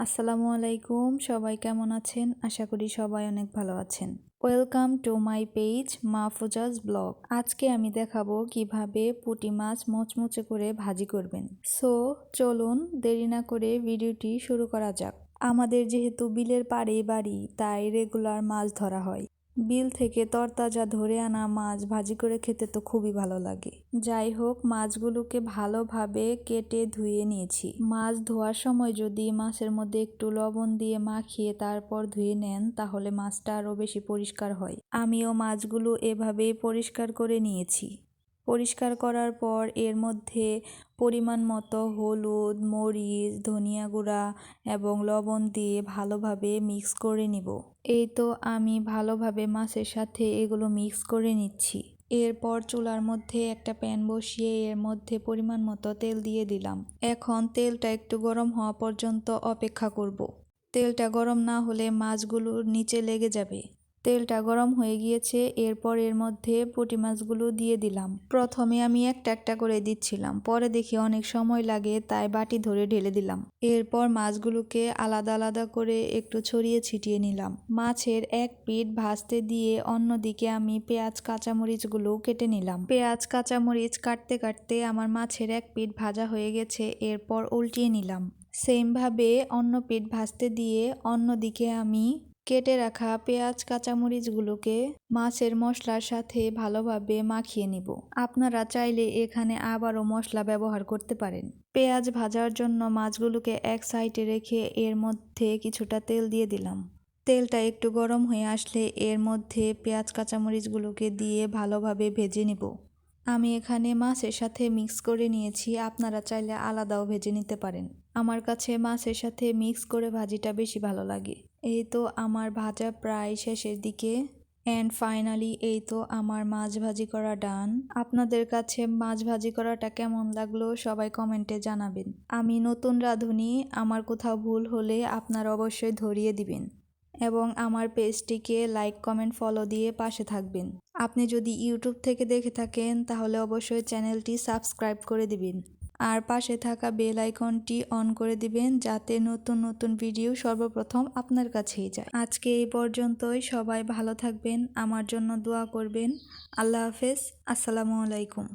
আসসালামু আলাইকুম, সবাই কেমন আছেন? আশা করি সবাই অনেক ভালো আছেন। Welcome to my page Mahfuza's blog. আজকে আমি দেখাবো কিভাবে পুঁটি মাছ মুচমুচে করে ভাজি করবেন। সো চলুন দেরি না করে ভিডিওটি শুরু করা যাক। আমাদের যেহেতু বিলের পাড়ে বাড়ি, তাই রেগুলার মাছ ধরা হয়। বিল থেকে তরতাজা ধরে আনা মাছ ভাজি করে খেতে তো খুবই ভালো লাগে। যাই হোক, মাছগুলোকে ভালোভাবে কেটে ধুয়ে নিয়েছি। মাছ ধোয়ার সময় যদি মাছের মধ্যে একটু লবণ দিয়ে মাখিয়ে তারপর ধুয়ে নেন, তাহলে মাছটা আরও বেশি পরিষ্কার হয়। আমিও মাছগুলো এভাবেই পরিষ্কার করে নিয়েছি। পরিষ্কার করার পর এর মধ্যে পরিমাণ মতো হলুদ, মরিচ, ধনিয়া গুঁড়া এবং লবণ দিয়ে ভালোভাবে মিক্স করে নিব। এই তো আমি ভালোভাবে মাছের সাথে এগুলো মিক্স করে নিচ্ছি। এরপর চুলার মধ্যে একটা প্যান বসিয়ে এর মধ্যে পরিমাণ মতো তেল দিয়ে দিলাম। এখন তেলটা একটু গরম হওয়া পর্যন্ত অপেক্ষা করব। তেলটা গরম না হলে মাছগুলোর নিচে লেগে যাবে। তেলটা গরম হয়ে গিয়েছে, এরপর এর মধ্যে পুঁটি মাছগুলো দিয়ে দিলাম। প্রথমে আমি একটা একটা করে দিচ্ছিলাম, পরে দেখি অনেক সময় লাগে, তাই বাটি ধরে ঢেলে দিলাম। এরপর মাছগুলোকে আলাদা আলাদা করে একটু ছড়িয়ে ছিটিয়ে নিলাম। মাছের এক পিঠ ভাজতে দিয়ে অন্যদিকে আমি পেঁয়াজ কাঁচামরিচগুলো কেটে নিলাম। পেঁয়াজ কাঁচামরিচ কাটতে কাটতে আমার মাছের এক পিঠ ভাজা হয়ে গেছে, এরপর উল্টিয়ে নিলাম। সেমভাবে অন্য পিঠ ভাজতে দিয়ে অন্যদিকে আমি কেটে রাখা পেঁয়াজ কাঁচামরিচগুলোকে মাছের মশলার সাথে ভালোভাবে মাখিয়ে নিব। আপনারা চাইলে এখানে আবারও মশলা ব্যবহার করতে পারেন। পেঁয়াজ ভাজার জন্য মাছগুলোকে এক সাইডে রেখে এর মধ্যে কিছুটা তেল দিয়ে দিলাম। তেলটা একটু গরম হয়ে আসলে এর মধ্যে পেঁয়াজ কাঁচামরিচগুলোকে দিয়ে ভালোভাবে ভেজে নিব। আমি এখানে মাছের সাথে মিক্স করে নিয়েছি, আপনারা চাইলে আলাদাও ভেজে নিতে পারেন। আমার কাছে মাছের সাথে মিক্স করে ভাজিটা বেশি ভালো লাগে। এই তো আমার ভাজা প্রায় শেষের দিকে। অ্যান্ড ফাইনালি এই তো আমার মাছ ভাজি করা ডান। আপনাদের কাছে মাছ ভাজি করাটা কেমন লাগলো সবাই কমেন্টে জানাবেন। আমি নতুন রাঁধুনি, আমার কোথাও ভুল হলে আপনারা অবশ্যই ধরিয়ে দিবেন এবং আমার পেজটিকে লাইক, কমেন্ট, ফলো দিয়ে পাশে থাকবেন। আপনি যদি ইউটিউব থেকে দেখে থাকেন তাহলে অবশ্যই চ্যানেলটি সাবস্ক্রাইব করে দিবেন আর পাশে থাকা বেল আইকনটি অন করে দিবেন, যাতে নতুন নতুন ভিডিও সর্বপ্রথম আপনার কাছেই যায়। আজকে এই পর্যন্তই। সবাই ভালো থাকবেন, আমার জন্য দোয়া করবেন। আল্লাহ হাফেজ। আসসালামু আলাইকুম।